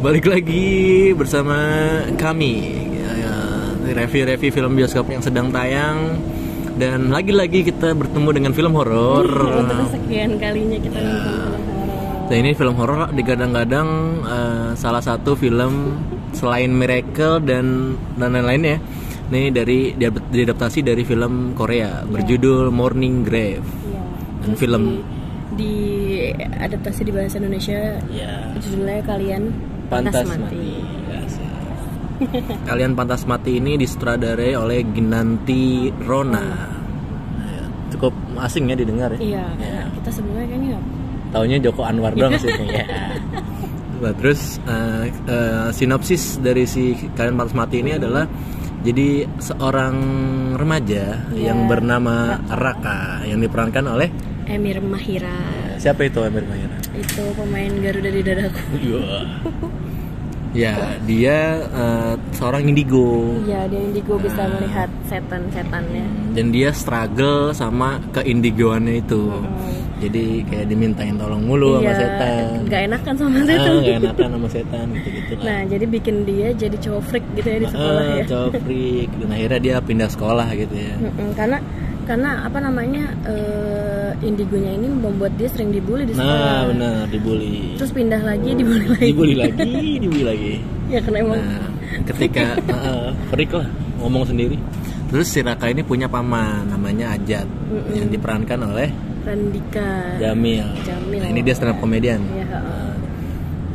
Balik lagi bersama kami, review film bioskop yang sedang tayang. Dan lagi-lagi kita bertemu dengan film horor. Untuk kesekian kalinya kita nonton film horor. Nah, ini film horor digadang-gadang salah satu film selain Miracle dan lain-lain ya. Ini diadaptasi dari film Korea berjudul Morning Grave. Dan film diadaptasi di bahasa Indonesia. Judulnya Kalian Pantas Mati. Kalian Pantas Mati ini disutradarai oleh Ginanti Rona. Cukup asing ya didengar ya. Iya. Kita sebelumnya kayaknya taunya Joko Anwar doang sih. Nah, terus sinopsis dari si Kalian Pantas Mati ini adalah jadi seorang remaja yang bernama Raka yang diperankan oleh Emir Mahira. Siapa itu Emir Mahira? Itu pemain Garuda di Dadaku. Ya, dia seorang indigo. Iya, dia indigo bisa melihat setan-setannya. Dan dia struggle sama keindigoannya itu. Jadi kayak dimintain tolong mulu sama setan. Gak enakan sama setan. Gak enakan sama setan gitu lah. Nah, jadi bikin dia jadi cowok freak gitu ya di sekolah ya. Cowok freak. Dan akhirnya dia pindah sekolah gitu ya. Karena apa namanya indigonya ini membuat dia sering dibully di sekolah. Nah, benar, dibully. Terus pindah lagi, dibully lagi. Dibully lagi. Ya karena emang. Nah, ketika freak lah ngomong sendiri. Terus si Raka ini punya paman namanya Ajat yang diperankan oleh Randika Jamil. Nah, ini dia stand up comedian.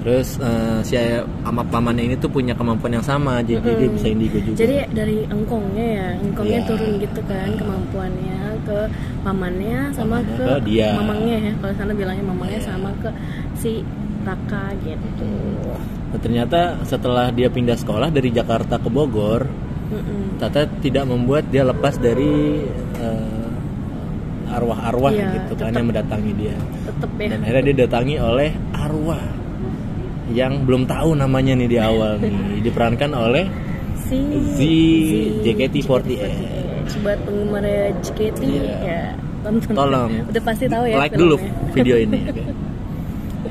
Terus si sama pamannya ini tuh punya kemampuan yang sama, jadi dia bisa indigo juga. Jadi dari engkongnya turun gitu kan kemampuannya ke pamannya sama ke dia. mamangnya ya. Kalau sana bilangnya mamangnya sama ke si Raka gitu. Nah, ternyata setelah dia pindah sekolah dari Jakarta ke Bogor, ternyata tidak membuat dia lepas dari arwah-arwah gitu kan yang mendatangi dia. Tetep ya. Dan akhirnya dia datangi oleh arwah yang belum tahu namanya nih di awal nih, diperankan oleh Z JKT48. Buat penggemar JKT ya tonton. Tolong. Udah pasti tahu ya. Like dulu video ini. Okay.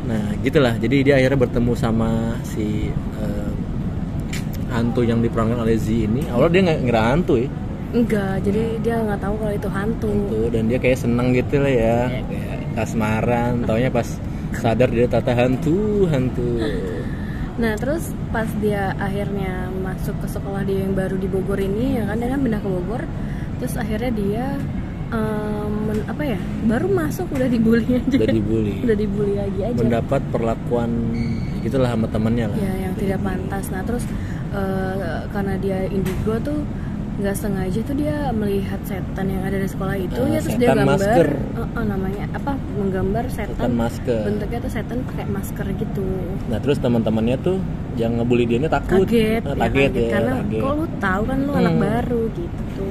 Nah, gitulah. Jadi dia akhirnya bertemu sama si hantu yang diperankan oleh Z ini. Awalnya dia nggak ngira hantu ya. Enggak, jadi dia nggak tahu kalau itu hantu. Dan dia kayak seneng gitu lah ya, kayak kasmaran. Taunya pas sadar dia ternyata hantu. Nah terus pas dia akhirnya masuk ke sekolah dia yang baru di Bogor ini, ya kan dia kan pindah ke Bogor. Terus akhirnya dia baru masuk udah dibully aja. Udah dibully lagi aja. Mendapat perlakuan gitulah sama temannya lah. Ya yang tidak pantas. Nah terus karena dia indigo tuh nggak sengaja tuh dia melihat setan yang ada di sekolah itu ya, terus dia gambar namanya apa, menggambar setan masker. Bentuknya tuh setan pakai masker gitu. Nah terus teman-temannya tuh yang ngebully dia ini takut, kaget ya, karena kaget. kok lu tahu kan lu anak baru gitu.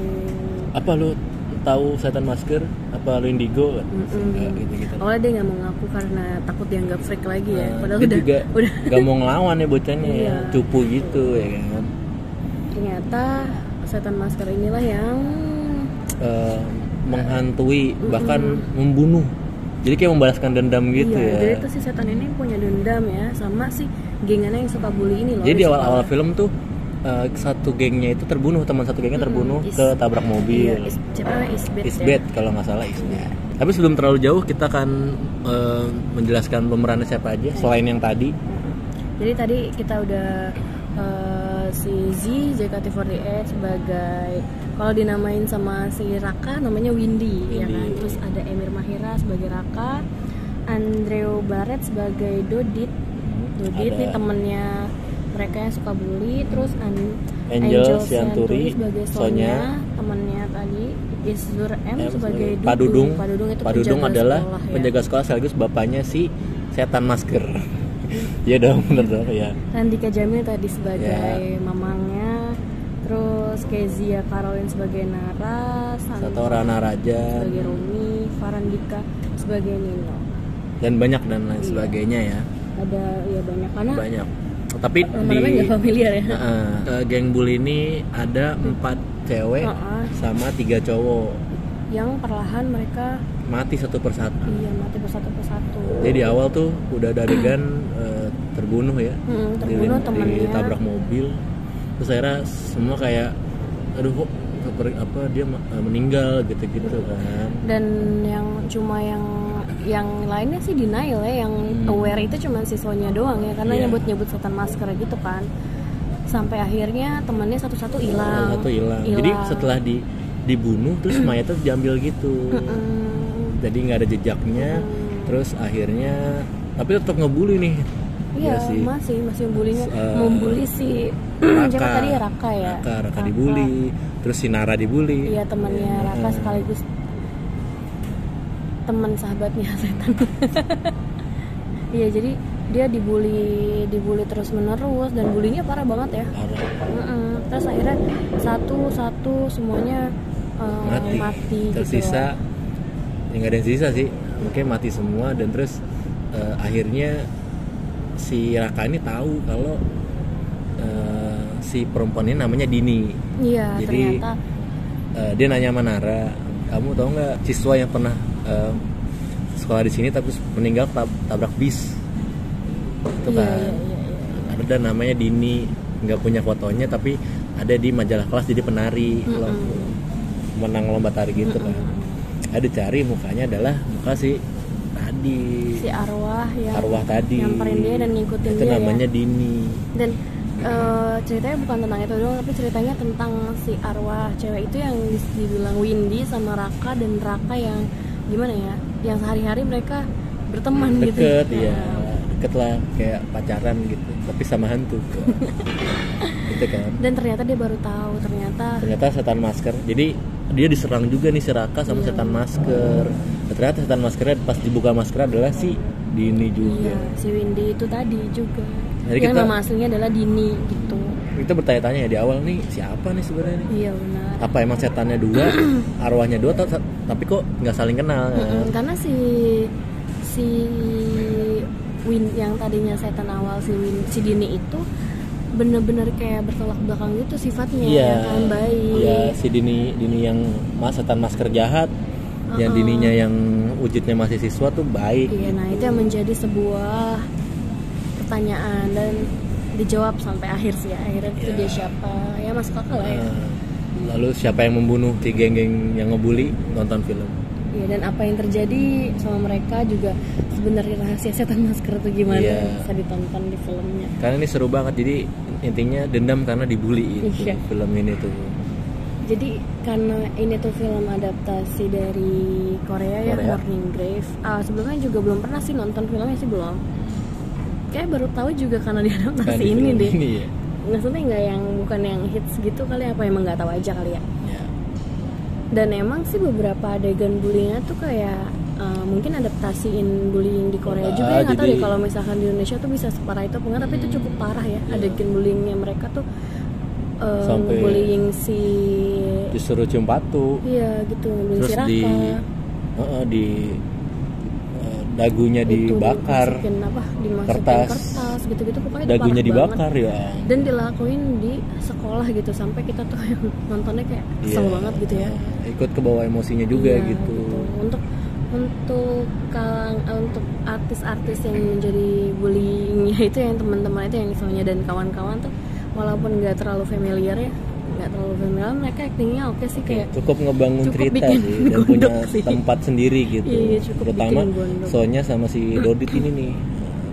Apa lu tahu setan masker? Apa lu indigo? Gitu. Awalnya dia nggak mau ngaku karena takut dianggap freak lagi ya. Padahal dia udah nggak mau ngelawan ya bocahnya ya, cupu gitu ya kan. Ternyata setan masker inilah yang menghantui bahkan membunuh. Jadi kayak membalaskan dendam gitu ya. Jadi tuh si setan ini punya dendam ya sama si gengannya yang suka bully ini loh. Jadi di awal-awal film tuh satu gengnya itu terbunuh, teman satu gengnya terbunuh ketabrak mobil. Isbet kalau nggak salah Isbet. Tapi sebelum terlalu jauh kita akan menjelaskan pemerannya siapa aja selain yang tadi. Jadi tadi kita udah si JKT48 sebagai, kalau dinamain sama si Raka namanya Windy. Ya kan. Terus ada Emir Mahira sebagai Raka, Andrew Barrett sebagai Dodit nih temennya mereka yang suka bully. Terus Angel Sianturi sebagai Sonya, temennya tadi. Isur M sebagai Padudung. Padudung adalah penjaga sekolah sekaligus bapaknya si setan masker. Iya dong, bener dong ya. Randika Jamil tadi sebagai mamangnya, terus Kezia Caroline sebagai Nara, Satora Naraja sebagai Romi, Farandika sebagai Nino. Dan banyak dan lain sebagainya ya. Ada ya banyak. Tapi di nggak familiar ya. Geng bully ini ada 4 cewek sama 3 cowok. yang perlahan mereka mati satu persatu. iya mati persatu. Jadi di awal tuh udah ada adegan terbunuh ya, terbunuh temennya, ditabrak mobil, terus akhirnya semua kayak aduh kok dia meninggal gitu kan. Dan yang lainnya sih denial ya, yang aware itu cuma siswanya doang ya, karena nyebut setan masker gitu kan. Sampai akhirnya temannya satu-satu hilang. Jadi setelah dibunuh terus mayatnya diambil gitu. Jadi nggak ada jejaknya. Terus akhirnya tapi tetap ngebully nih. Iya ya masih membuli si siapa tadi ya, Raka ya. Raka dibully. Terus si Nara dibully. Iya temannya Raka sekaligus teman sahabatnya setan. Iya jadi dia dibully terus menerus dan bulinya parah banget ya. Terus akhirnya satu semuanya mati tersisa gitu. Ya nggak ada yang sisa sih, mungkin mati semua. Dan terus akhirnya si Raka ini tahu kalau si perempuan ini namanya Dini. Iya. Jadi ternyata dia nanya sama Nara, kamu tahu nggak siswa yang pernah sekolah di sini tapi meninggal tabrak bis? Itu kan. Ada namanya Dini, nggak punya fotonya tapi ada di majalah kelas jadi penari, menang lomba tari gitu kan. Ada cari mukanya adalah muka si arwah tadi nyamperin dia dan ngikutin itu dia namanya ya. Dini. Dan ceritanya bukan tentang itu doang, tapi ceritanya tentang si arwah cewek itu yang dibilang Windy sama Raka, dan Raka yang gimana ya, yang sehari-hari mereka berteman deket, gitu. Deket lah kayak pacaran gitu tapi sama hantu. Gitu kan. Dan ternyata dia baru tahu ternyata setan masker. Jadi dia diserang juga nih si Raka sama setan masker. Ternyata setan maskernya pas dibuka masker adalah si Dini juga. Iya, si Windy itu tadi juga. Jadi yang nama aslinya adalah Dini gitu. Kita bertanya-tanya ya di awal nih siapa nih sebenarnya nih? Iya benar. Apa emang setannya dua, arwahnya dua, tapi kok nggak saling kenal? Karena si Win yang tadinya setan awal si Dini itu bener-bener kayak bertolak belakang gitu sifatnya, kan baik. Iya, si Dini yang setan masker jahat, yang Dininya yang wujudnya masih siswa tuh baik. Iya, nah itu yang menjadi sebuah pertanyaan dan dijawab sampai akhir sih ya. Akhirnya itu dia siapa, ya masuk akal lah ya. Lalu siapa yang membunuh si geng-geng yang ngebully, nonton film. Iya, dan apa yang terjadi sama mereka juga sebenarnya rahasia setan masker itu gimana, bisa ditonton di filmnya. Karena ini seru banget, jadi intinya dendam karena dibully film ini tuh. Jadi karena ini tuh film adaptasi dari Korea ya, Morning Grave. Sebelumnya juga belum pernah sih nonton filmnya sih, belum. Kayak baru tahu juga karena diadaptasi ini deh. Ya. Maksudnya bukan yang hits gitu kali, apa emang nggak tahu aja kali ya. Dan emang sih beberapa adegan bullyingnya tuh kayak mungkin adaptasiin bullying di Korea juga, nggak tahu deh kalau misalkan di Indonesia tuh bisa separah itu apa enggak, tapi itu cukup parah ya. Adegan bullyingnya mereka tuh sampai bullying si disuruh cium batu. Iya gitu, terus si Raka. di dagunya dibakar, dimasukin kertas gitu-gitu, pokoknya dagunya dibakar banget. Ya. Dan dilakuin di sekolah gitu, sampai kita tuh yang nontonnya kayak kesel banget gitu ya. Ikut ke bawah emosinya juga gitu. Untuk artis-artis yang menjadi bullyingnya itu, yang teman-teman itu yang Sonya dan kawan-kawan tuh, walaupun nggak terlalu familiar ya, mereka actingnya oke sih, kayak cukup ngebangun cerita sih, dan punya tempat sendiri gitu. Iya, terutama Sonya sama si Dodit ini nih,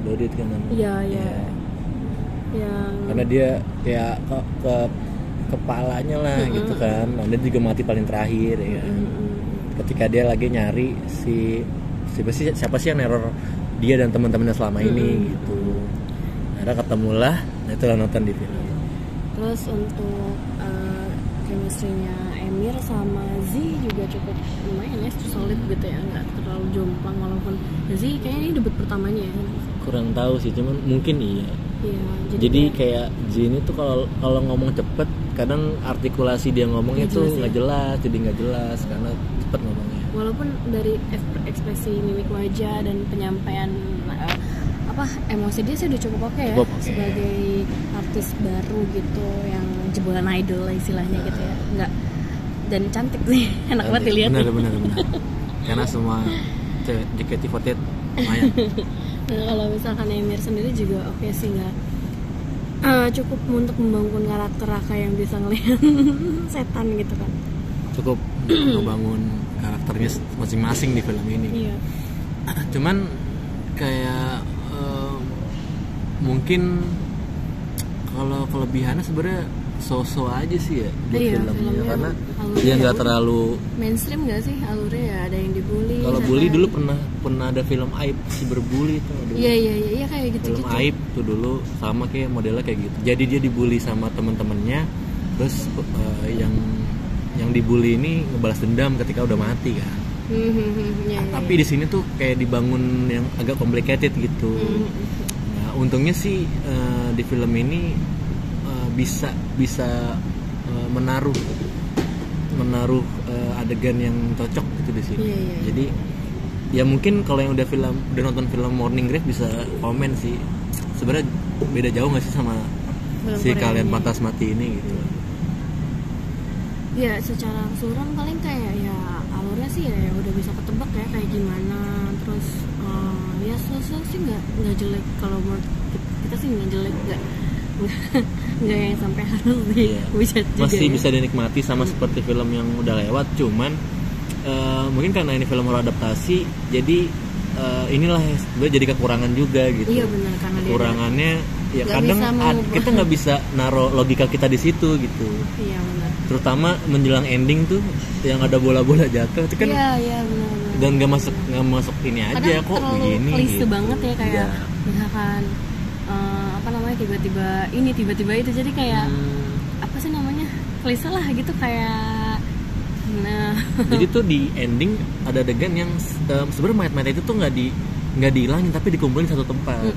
Dodit kan. Iya. Karena dia kayak ke kepalanya lah gitu kan. Nah, dia juga mati paling terakhir ya. Ketika dia lagi nyari siapa sih yang neror dia dan teman-temannya selama ini gitu. Akhirnya ketemulah, nah itulah nonton di film. Terus untuk chemistry-nya Emir sama Z juga cukup lumayan ya, solid gitu ya, nggak terlalu jomplang, walaupun Z kayaknya ini debut pertamanya ya. Kurang tahu sih, cuman mungkin iya. Iya, jadi kayak Z ini tuh kalau ngomong cepet, kadang artikulasi dia ngomongnya tuh nggak jelas, jadi nggak jelas karena cepet ngomongnya. Walaupun dari ekspresi mimik wajah dan penyampaian emosi dia sih udah cukup oke ya, sebagai artis baru gitu yang jebolan idol lah istilahnya gitu ya. Nggak dan cantik sih, enak banget dilihat. Benar. Karena semua JKT48 lumayan. Nah, kalau misalkan Emir sendiri juga oke sih, nggak cukup untuk membangun karakter Raka yang bisa ngelihat setan gitu kan. Cukup membangun karakternya masing-masing di film ini. Iya. Cuman kayak mungkin kalau kelebihannya sebenarnya so-so aja sih ya di filmnya, karena dia nggak terlalu mainstream nggak sih alurnya ya, ada yang dibully. Kalau bully dulu pernah ada film Aib si berbully tuh. Iya kayak gitu. Film Aib tuh dulu sama kayak modelnya kayak gitu. Jadi dia dibully sama teman-temannya, terus yang dibully ini ngebalas dendam ketika udah mati kan. Tapi di sini tuh kayak dibangun yang agak complicated gitu. Nah, untungnya sih di film ini bisa menaruh adegan yang cocok gitu di sini. Jadi ya mungkin kalau yang udah nonton film Morning Grave bisa komen sih, sebenarnya beda jauh nggak sih sama si Kalian Pantas Mati ini gitu. Ya secara keseluruhan paling kayak ya alurnya sih ya udah bisa ketebak ya kayak gimana. Terus ya sosok sih nggak jelek, kalau menurut kita sih nggak jelek, nggak yang sampai harus dihujat juga. Masih ya. Bisa dinikmati sama seperti film yang udah lewat. Cuman mungkin karena ini film adaptasi, jadi inilah jadi kekurangan juga gitu. Iya benar, karena kekurangannya ya kadang kita nggak bisa naruh logika kita di situ gitu. Iya benar. Terutama menjelang ending tuh yang ada bola-bola jatuh itu kan. Iya benar. Dan nggak masuk ini aja kok begini. Klise gitu. Banget ya kayak misalkan tiba-tiba itu, jadi kayak apa sih namanya, klise lah gitu kayak. Nah jadi tuh di ending ada adegan yang sebenarnya mayat-mayat itu tuh nggak dihilangin tapi dikumpulin satu tempat.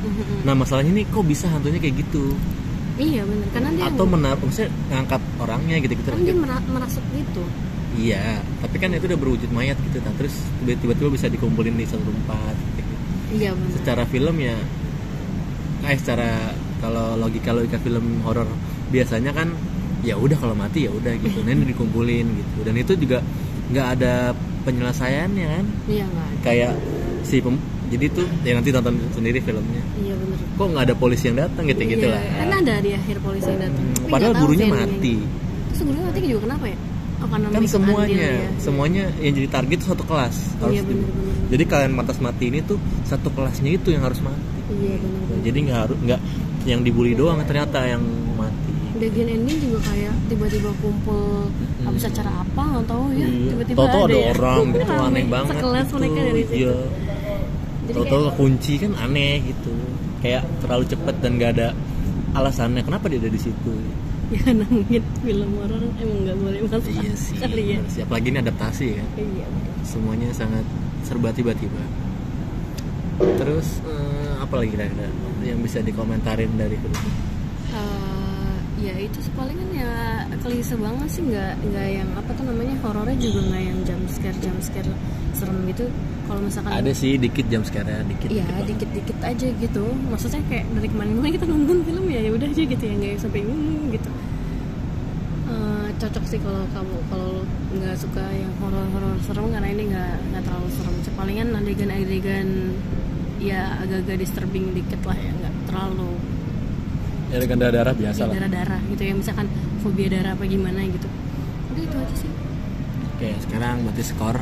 Nah masalahnya nih kok bisa hantunya kayak gitu. Iya benar, karena dia atau maksudnya ngangkat orangnya gitu kan dia merasuk gitu. Iya, tapi kan itu udah berwujud mayat gitu. Nah, terus tiba-tiba bisa dikumpulin di satu tempat gitu. Iya benar. Secara film ya secara kalau logika film horor biasanya kan ya udah kalau mati ya udah gitu. Nah ini dikumpulin gitu. Dan itu juga nggak ada penyelesaiannya kan. Iya nggak. Kayak jadi tuh ya nanti tonton sendiri filmnya. Iya benar. Kok nggak ada polisi yang datang gitu lah. Kan ada di akhir polisi yang datang. Padahal gurunya mati. Terus gurunya mati juga kenapa ya? Kan semuanya yang jadi target itu satu kelas harus bener. Jadi Kalian Pantas Mati ini tuh satu kelasnya itu yang harus mati. Iya benar. Jadi nggak yang dibully doang ternyata yang mati. Bagian ending juga kayak tiba-tiba kumpul habis acara apa nggak tahu ya, tiba-tiba ada orang gitu aneh banget. Sekelas gitu. Mereka dari situ. Iya. Tahu kunci kan aneh gitu. Kayak terlalu cepet dan nggak ada alasannya kenapa dia ada di situ. Ya nangin film horor emang nggak boleh masuk. Iya sih. Ya. Apalagi ini adaptasi kan. Iya. Semuanya sangat serba tiba-tiba. Terus apa lagi kira-kira yang bisa dikomentarin dari film ini? Ya itu palingan ya klise banget sih, nggak yang apa tuh namanya, horornya juga nggak yang jump scare serem gitu. Kalau misalkan ada sih dikit jump scare-nya dikit. Iya dikit aja gitu. Maksudnya kayak dari kemarin kita nonton film ya udah aja gitu ya, nggak sampai gitu. Cocok sih kalau nggak suka yang horor serem, karena ini nggak terlalu serem. Palingan adegan ya agak-agak disturbing dikit lah ya, nggak terlalu. Ya dengan darah biasa lah. Darah gitu ya, misalkan fobia darah apa gimana gitu. Udah itu aja sih. Oke, sekarang berarti skor.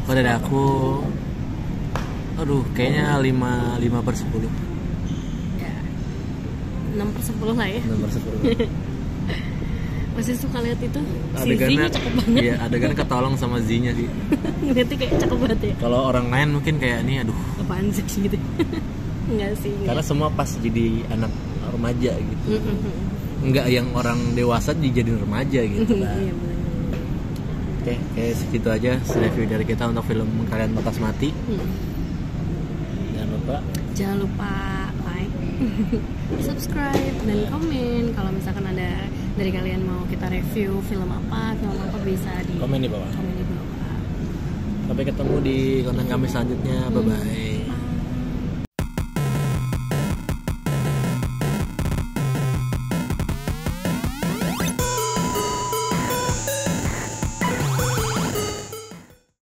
Kalau dari aku, kayaknya 5/10. Ya 6/10 lah ya. 6/10. Masih suka lihat itu. Adegannya cakep banget. Iya, adegannya ketolong sama Z-nya sih. Ngeliatnya kayak cakep banget ya. Kalau orang lain mungkin kayak ini apaan sih gitu. Enggak sih. Karena semua pas jadi anak remaja gitu. Enggak yang orang dewasa dijadiin remaja gitu lah. Iya benar. Oke, kayak segitu aja review dari kita untuk film Kalian Pantas Mati. Jangan lupa like, subscribe, dan komen. Kalau misalkan ada dari kalian mau kita review film apa bisa di komen di bawah. Sampai ketemu di konten kami selanjutnya. Bye bye.